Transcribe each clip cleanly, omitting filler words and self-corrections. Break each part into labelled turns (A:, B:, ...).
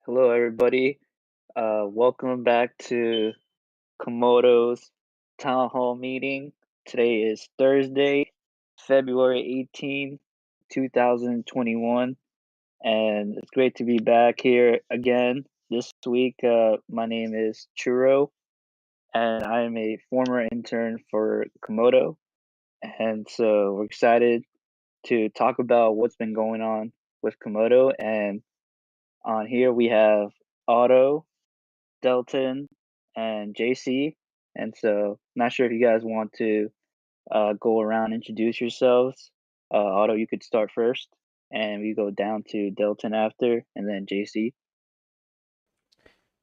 A: Hello, everybody. Welcome back to Komodo's Townhall meeting. Today is Thursday, February 18th, 2021, and it's great to be back here again this week. My name is Churro, and I am a former intern for Komodo, and so we're excited to talk about what's been going on with Komodo. And on here we have Otto, Delton, and JC. And so, not sure if you guys want to go around and introduce yourselves. Otto, you could start first, and we go down to Delton after, and then JC.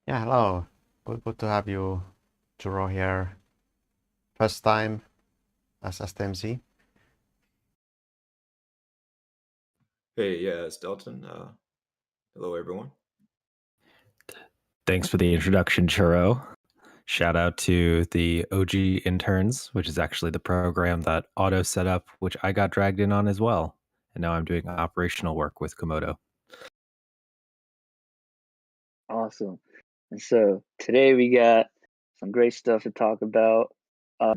B: Yeah, hello. Good to have you, Juro here. First time as STMC.
C: Hey, yeah, it's Delton. Hello, everyone.
D: Thanks for the introduction, Churro. Shout out to the OG interns, which is actually the program that Otto set up, which I got dragged in on as well. And now I'm doing operational work with Komodo.
A: Awesome. And so, today we got some great stuff to talk about.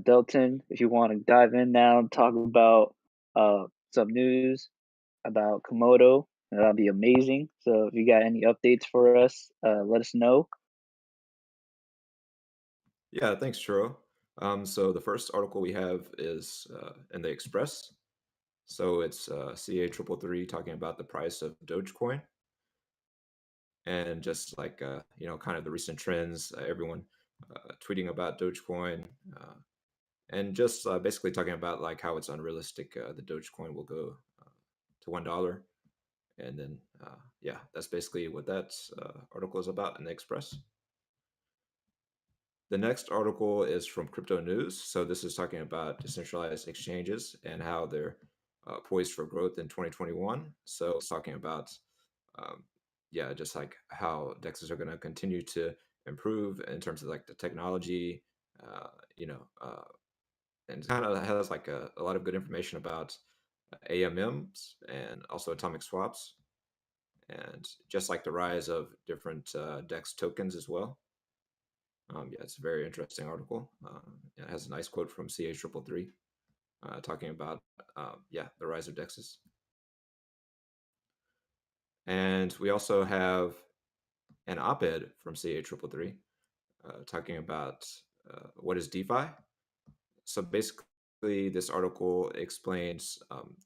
A: Delton, if you want to dive in now and talk about some news about Komodo, that'll be amazing. So, if you got any updates for us, let us know.
C: Yeah, thanks, Churro. So the first article we have is in the Express. So it's CA 333 talking about the price of Dogecoin and just like kind of the recent trends. Everyone tweeting about Dogecoin and just basically talking about like how it's unrealistic. The Dogecoin will go to $1, and then yeah, that's basically what that article is about in the Express. The next article is from Crypto News. So this is talking about decentralized exchanges and how they're poised for growth in 2021. So it's talking about, yeah, just like how DEXs are going to continue to improve in terms of like the technology, uh, you know, uh, and kind of has like a lot of good information about AMMs and also atomic swaps, and just like the rise of different DEX tokens as well. Yeah, it's a very interesting article. It has a nice quote from CH333 talking about, yeah, the rise of DEXs. And we also have an op-ed from CH333 talking about what is DeFi. So basically, this article explains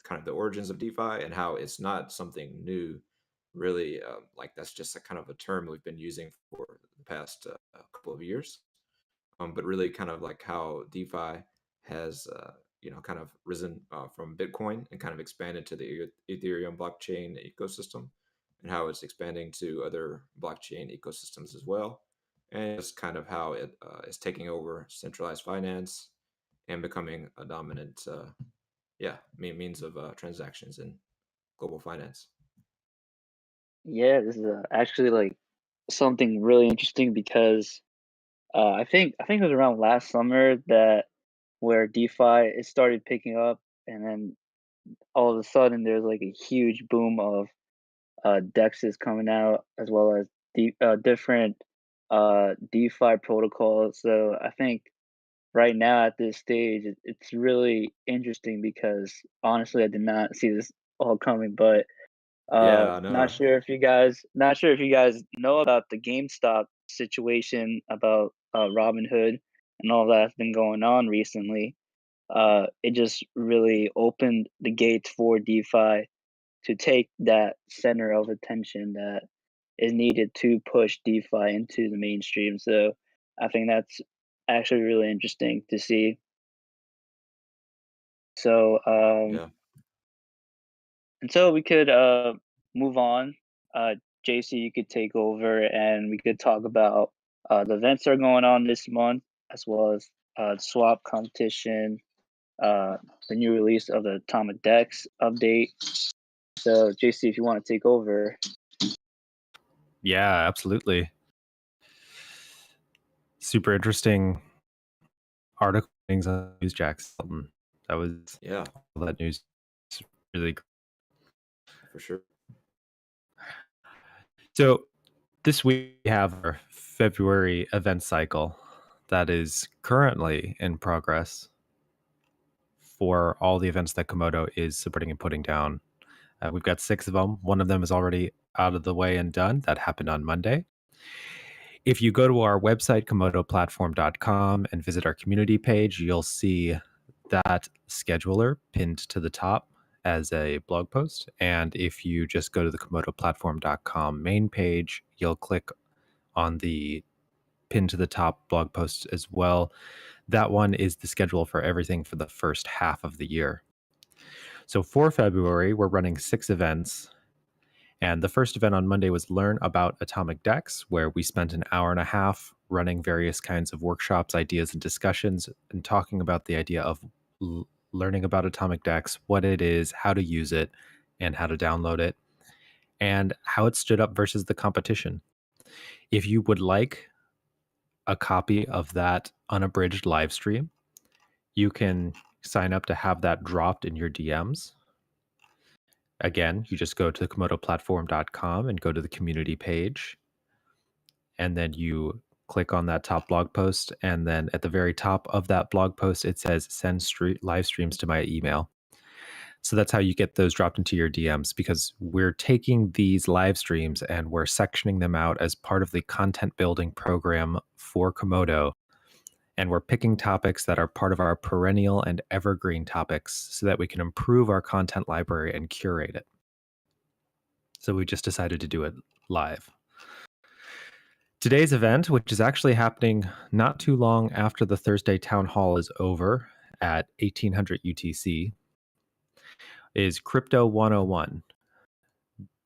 C: kind of the origins of DeFi and how it's not something new, really. Like that's just a kind of a term we've been using for the past couple of years. But really kind of like how DeFi has, kind of risen from Bitcoin and kind of expanded to the Ethereum blockchain ecosystem, and how it's expanding to other blockchain ecosystems as well. And it's kind of how it is taking over centralized finance and becoming a dominant, means of transactions in global finance.
A: Yeah, this is actually like something really interesting because I think it was around last summer that where DeFi it started picking up, and then all of a sudden there's like a huge boom of DEXs coming out as well as different DeFi protocols. So I think right now at this stage it's really interesting because honestly I did not see this all coming, but
C: Yeah, I know.
A: not sure if you guys know about the GameStop situation about Robinhood and all that's been going on recently. It just really opened the gates for DeFi to take that center of attention that is needed to push DeFi into the mainstream. So I think that's actually really interesting to see. So
C: Yeah.
A: and so we could move on. JC, you could take over, and we could talk about the events that are going on this month, as well as swap competition, the new release of the AtomicDEX update. So, JC, if you want to take over.
D: Yeah, absolutely. Super interesting article things on News Jackson. That was
C: Yeah,
D: all that news is really
C: for sure.
D: so This week we have our February event cycle that is currently in progress for all the events that Komodo is supporting and putting down. We've got 6 of them. One of them is already out of the way and done. That happened on Monday. If you go to our website, komodoplatform.com, and visit our community page, you'll see that scheduler pinned to the top as a blog post. And if you just go to the komodoplatform.com main page, you'll click on the pin to the top blog post as well. That one is the schedule for everything for the first half of the year. So for February, we're running 6 events. And the first event on Monday was Learn About AtomicDEX, where we spent an hour and a half running various kinds of workshops, ideas, and discussions, and talking about the idea of learning about AtomicDEX, what it is, how to use it, and how to download it, and how it stood up versus the competition. If you would like a copy of that unabridged live stream, you can sign up to have that dropped in your DMs. Again, you just go to komodoplatform.com and go to the community page. And then you click on that top blog post. And then at the very top of that blog post, it says send live streams to my email. So that's how you get those dropped into your DMs, because we're taking these live streams and we're sectioning them out as part of the content building program for Komodo. And we're picking topics that are part of our perennial and evergreen topics so that we can improve our content library and curate it. So we just decided to do it live. Today's event, which is actually happening not too long after the Thursday Town Hall is over at 1800 UTC, is Crypto 101,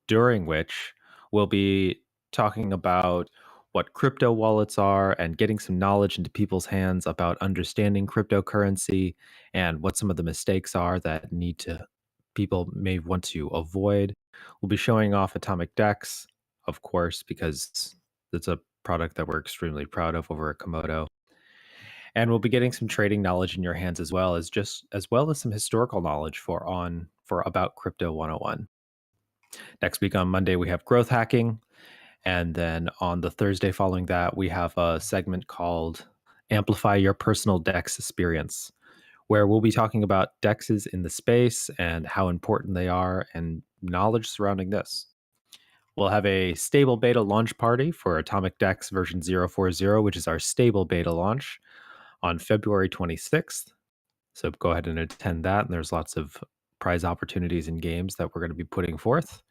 D: during which we'll be talking about what crypto wallets are and getting some knowledge into people's hands about understanding cryptocurrency and what some of the mistakes are that people may want to avoid. We'll be showing off AtomicDEX, of course, because it's a product that we're extremely proud of over at Komodo. And we'll be getting some trading knowledge in your hands as well as some historical knowledge for about Crypto 101. Next week on Monday, we have growth hacking. And then on the Thursday following that, we have a segment called Amplify Your Personal DEX Experience, where we'll be talking about DEXs in the space and how important they are and knowledge surrounding this. We'll have a stable beta launch party for AtomicDEX version 040, which is our stable beta launch, on February 26th. So go ahead and attend that. And there's lots of prize opportunities and games that we're going to be putting forth.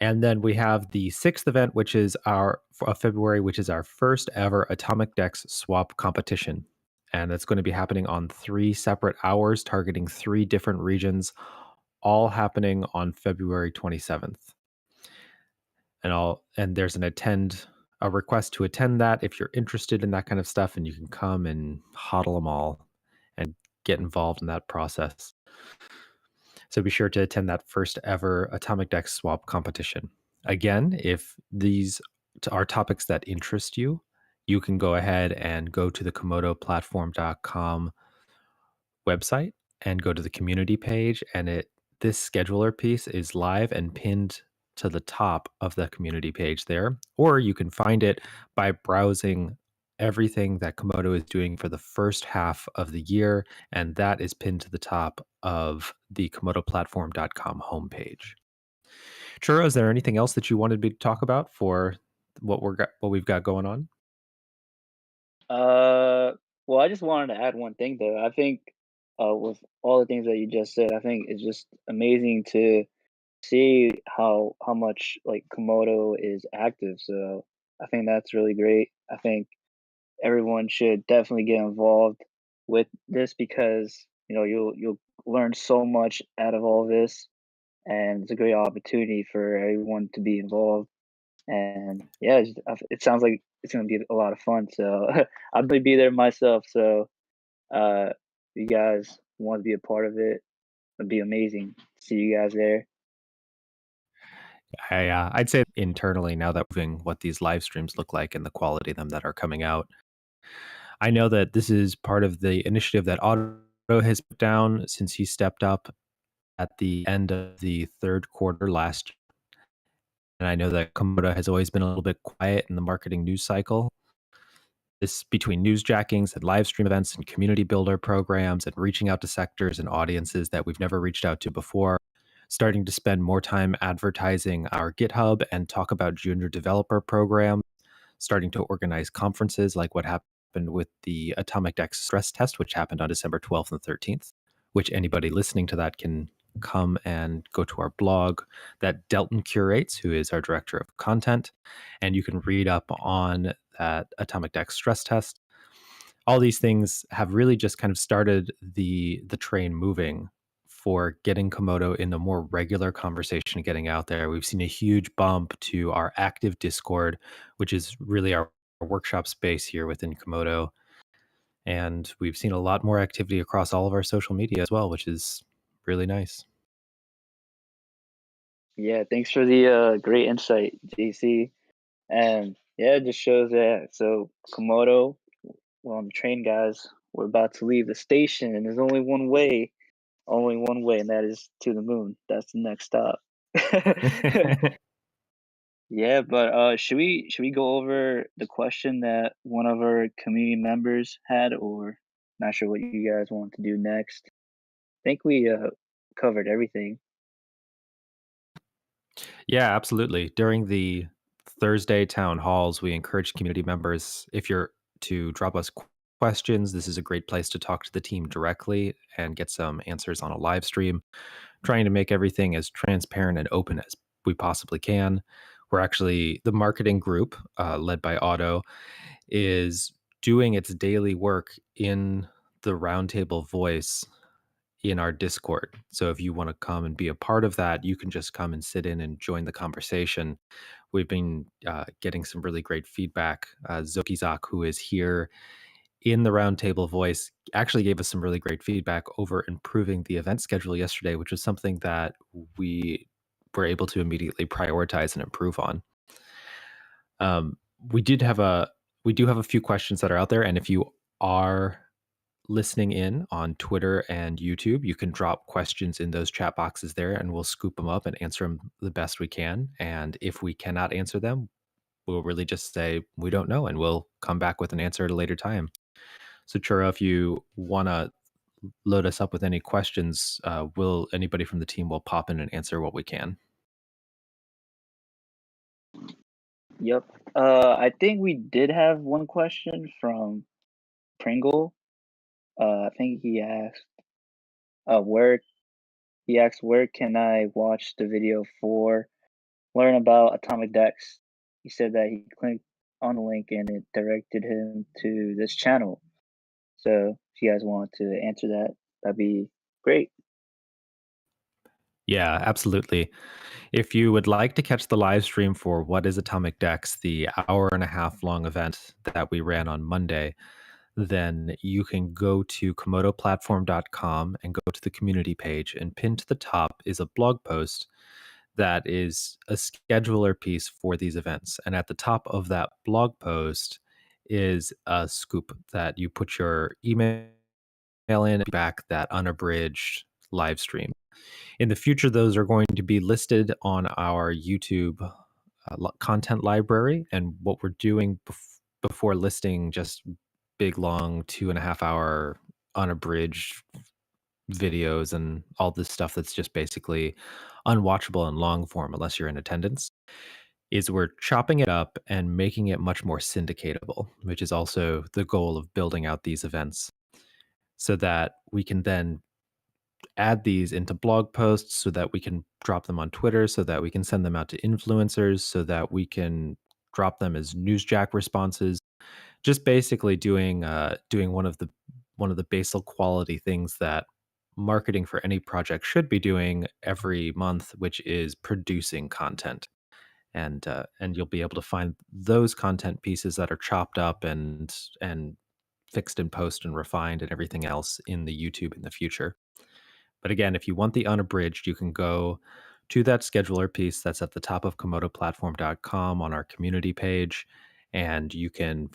D: And then we have the 6th event, which is February, which is our first ever AtomicDEX swap competition. And it's going to be happening on 3 separate hours, targeting 3 different regions, all happening on February 27th. And there's a request to attend that if you're interested in that kind of stuff, and you can come and hodl them all and get involved in that process. So be sure to attend that first ever AtomicDEX swap competition. Again, if these are topics that interest you, you can go ahead and go to the komodoplatform.com website and go to the community page, and this scheduler piece is live and pinned to the top of the community page there. Or you can find it by browsing everything that Komodo is doing for the first half of the year, and that is pinned to the top of the komodoplatform.com homepage. Churro, is there anything else that you wanted me to talk about for what we've got going on?
A: Well, I just wanted to add one thing though. I think with all the things that you just said, I think it's just amazing to see how much like Komodo is active. So I think that's really great. I think everyone should definitely get involved with this because you'll learn so much out of all this, and it's a great opportunity for everyone to be involved. And yeah, it sounds like it's gonna be a lot of fun. So I'll probably be there myself. So if you guys want to be a part of it, it'd be amazing. See you guys there.
D: I'd say internally, now that we're what these live streams look like and the quality of them that are coming out, I know that this is part of the initiative that Otto has put down since he stepped up at the end of the 3rd quarter last year. I know that Komodo has always been a little bit quiet in the marketing news cycle. This between newsjackings and live stream events and community builder programs and reaching out to sectors and audiences that we've never reached out to before, starting to spend more time advertising our GitHub and talk about junior developer programs, starting to organize conferences like what happened with the AtomicDEX stress test, which happened on December 12th and 13th, which anybody listening to that can come and go to our blog that Delton curates, who is our director of content, and you can read up on that AtomicDEX stress test. All these things have really just kind of started the train moving for getting Komodo in a more regular conversation, getting out there. We've seen a huge bump to our active Discord, which is really our workshop space here within Komodo. And we've seen a lot more activity across all of our social media as well, which is really nice.
A: Yeah, thanks for the great insight, JC. And yeah, it just shows that. So Komodo, well, on the train, guys, we're about to leave the station, and there's only one way, and that is to the moon. That's the next stop. Yeah, but should we go over the question that one of our community members had, or not sure what you guys want to do next? I think we covered everything.
D: Yeah, absolutely. During the Thursday town halls, we encourage community members, if you're to drop us questions, this is a great place to talk to the team directly and get some answers on a live stream, trying to make everything as transparent and open as we possibly can. We're actually, the marketing group, led by Otto, is doing its daily work in the Roundtable Voice in our Discord. So if you want to come and be a part of that, you can just come and sit in and join the conversation. We've been getting some really great feedback. Zokizak, who is here in the Roundtable Voice, actually gave us some really great feedback over improving the event schedule yesterday, which was something that we were able to immediately prioritize and improve on. We do have a few questions that are out there, and if you are listening in on Twitter and YouTube, you can drop questions in those chat boxes there, and we'll scoop them up and answer them the best we can. And if we cannot answer them, we'll really just say we don't know, and we'll come back with an answer at a later time. So, Chura, if you want to load us up with any questions, will anybody from the team will pop in and answer what we can.
A: Yep. I think we did have one question from Pringle. I think he asked, where can I watch the video for learn about AtomicDEX? He said that he clicked on the link and it directed him to this channel. So if you guys want to answer that, that'd be great.
D: Yeah, absolutely. If you would like to catch the live stream for What is AtomicDEX, the hour-and-a-half long event that we ran on Monday, then you can go to komodoplatform.com and go to the community page, and pinned to the top is a blog post that is a scheduler piece for these events. And at the top of that blog post is a scoop that you put your email in, back that unabridged live stream. In the future, those are going to be listed on our YouTube content library. And what we're doing before listing just big, long 2.5 hour unabridged videos and all this stuff that's just basically unwatchable in long form unless you're in attendance, is we're chopping it up and making it much more syndicatable, which is also the goal of building out these events, so that we can then add these into blog posts, so that we can drop them on Twitter, so that we can send them out to influencers, so that we can drop them as newsjack responses. Just basically doing one of the basal quality things that marketing for any project should be doing every month, which is producing content. And you'll be able to find those content pieces that are chopped up and fixed in post and refined and everything else in the YouTube in the future. But again, if you want the unabridged, you can go to that scheduler piece that's at the top of komodoplatform.com on our community page, and you can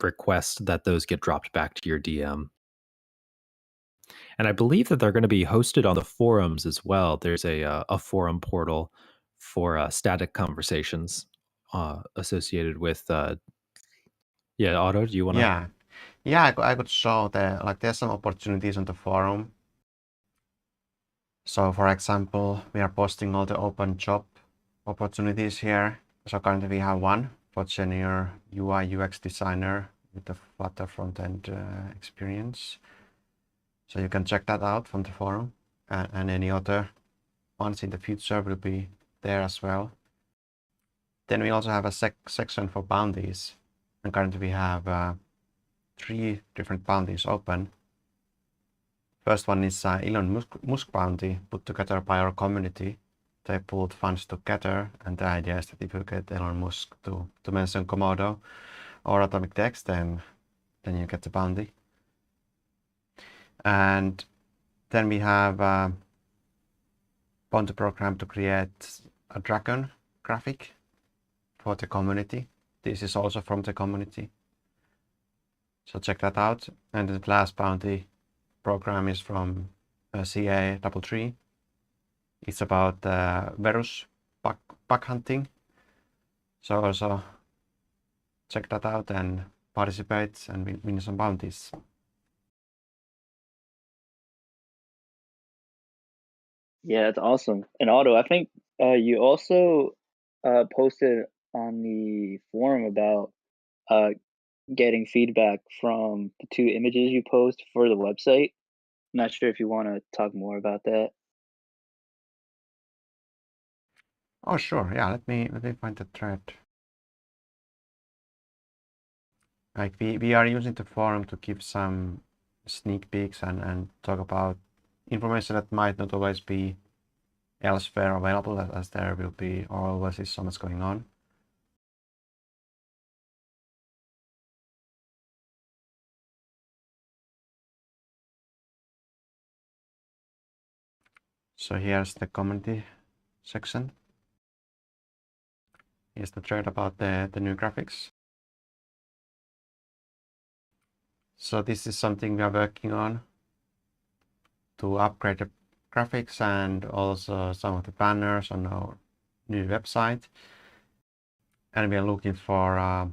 D: request that those get dropped back to your DM. And I believe that they're going to be hosted on the forums as well. There's a forum portal for static conversations associated with. Yeah, Otto, do you want to?
B: Yeah, I could show there's some opportunities on the forum. So for example, we are posting all the open job opportunities here. So currently we have one for senior UI UX designer with the Flutter front-end experience. So you can check that out from the forum, and any other ones in the future will be there as well. Then we also have a section for bounties, and currently we have 3 different bounties open. First one is Elon Musk bounty put together by our community. They pulled funds together, and the idea is that if you get Elon Musk to mention Komodo or AtomicDEX, then you get the bounty. And then we have bounty program to create a dragon graphic for the community. This is also from the community, so check that out. And the last bounty program is from CA33. It's about Verus bug hunting. So also check that out and participate and win some bounties.
A: Yeah, that's awesome. And Otto, I think you also posted on the forum about getting feedback from the 2 images you post for the website. I'm not sure if you want to talk more about that.
B: Oh sure, yeah. Let me find the thread. Like we are using the forum to give some sneak peeks and talk about information that might not always be elsewhere available, as there will be or always is so much going on. So here's the community section. Here's the thread about the new graphics. So this is something we are working on to upgrade the graphics and also some of the banners on our new website. And we are looking for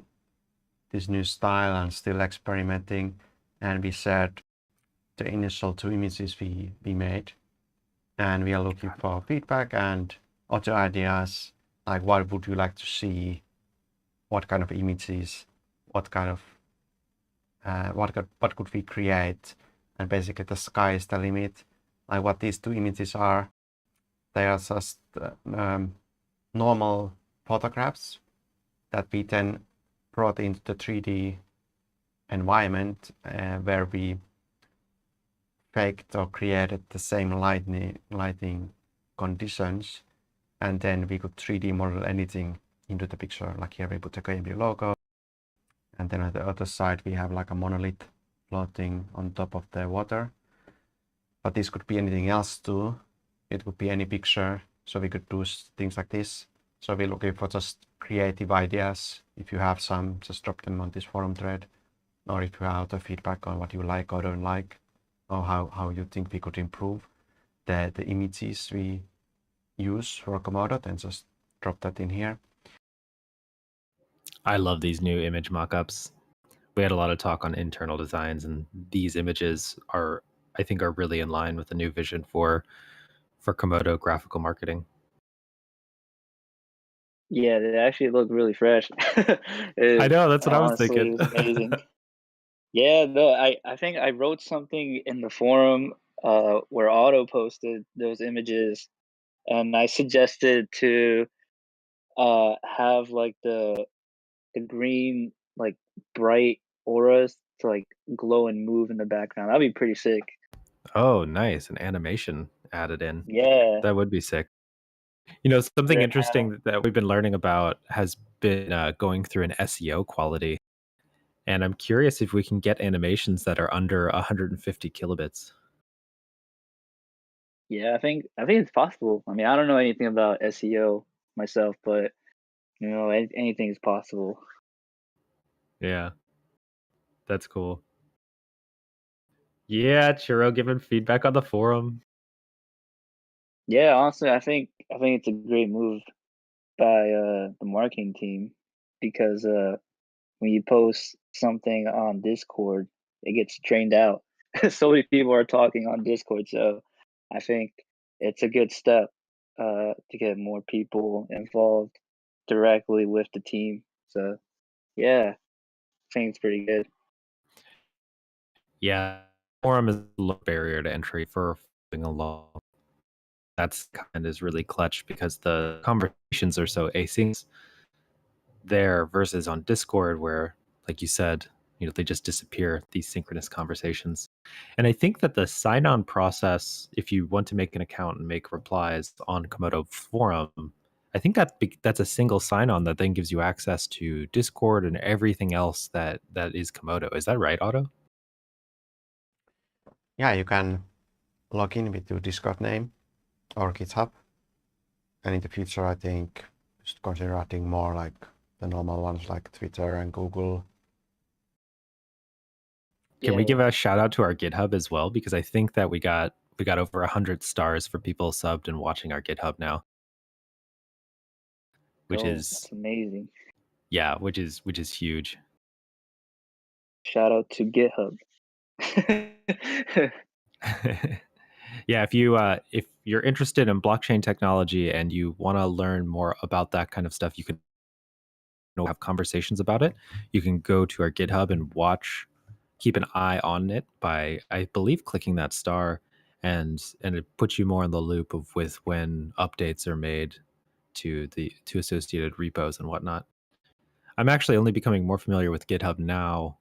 B: this new style and still experimenting. And we shared the initial 2 images we made. And we are looking for feedback and other ideas, like what would you like to see, what kind of images, what kind of what could we create, and basically the sky is the limit. Like what these 2 images are, they are just normal photographs that we then brought into the 3D environment where we faked or created the same lighting conditions, and then we could 3D model anything into the picture. Like here we put the KMB logo, and then on the other side we have like a monolith floating on top of the water. But this could be anything else too. It could be any picture, so we could do things like this. So we're looking for just creative ideas. If you have some, just drop them on this forum thread, or if you have other feedback on what you like or don't like, or how you think we could improve the images we use for Komodo, then just drop that in here.
D: I love these new image mockups. We had a lot of talk on internal designs, and these images are, I think, are really in line with the new vision for Komodo graphical marketing.
A: Yeah, they actually look really fresh.
D: I know, that's what I was
A: honestly,
D: thinking.
A: it was amazing. Yeah, no, I think I wrote something in the forum where Otto posted those images, and I suggested to have like the green like bright auras to like glow and move in the background. That'd be pretty sick.
D: Oh, nice. An animation added in.
A: Yeah.
D: That would be sick. You know, something
A: Right now,
D: interesting that we've been learning about has been going through an SEO quality. And I'm curious if we can get animations that are under 150 kilobits.
A: yeah, I think it's possible. I mean, I don't know anything about SEO myself, but you know, anything is possible.
D: Yeah, that's cool. Yeah, Churro giving feedback on the forum.
A: Yeah, honestly, I think it's a great move. by the marketing team because when you post something on Discord, it gets drained out. So many people are talking on Discord, so I think it's a good step to get more people involved directly with the team. So yeah, I think it's pretty good.
D: Yeah, forum is a low barrier to entry for following along. That's kind is really clutch because the conversations are so asynchronous there versus on Discord where, like you said, they just disappear, these synchronous conversations. And I think that the sign-on process, if you want to make an account and make replies on Komodo Forum, I think that's a single sign-on that then gives you access to Discord and everything else that is Komodo. Is that right, Otto?
B: Yeah, you can log in with your Discord name or GitHub. And in the future, I think just consider adding more like the normal ones like Twitter and Google.
D: Can
A: Yeah,
D: we give a shout out to our GitHub as well? Because I think that we got over 100 stars for people subbed and watching our GitHub now, which is
A: that's amazing.
D: yeah, which is huge.
A: Shout out to GitHub.
D: Yeah, if you're interested in blockchain technology and you want to learn more about that kind of stuff, you can have conversations about it. You can go to our GitHub and keep an eye on it by, I believe, clicking that star, and it puts you more in the loop with when updates are made to associated repos and whatnot. I'm actually only becoming more familiar with GitHub now,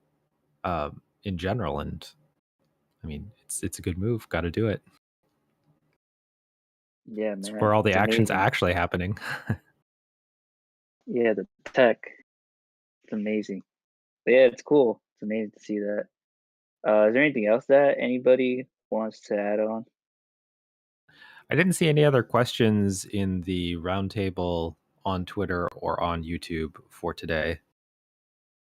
D: in general, and I mean, it's a good move. Got to do it.
A: Yeah,
D: It's
A: man.
D: where all the
A: It's
D: action's
A: amazing.
D: actually happening.
A: Yeah, the tech. It's amazing. But yeah, it's cool. It's amazing to see that. Is there anything else that anybody wants to add on?
D: I didn't see any other questions in the roundtable on Twitter or on YouTube for today.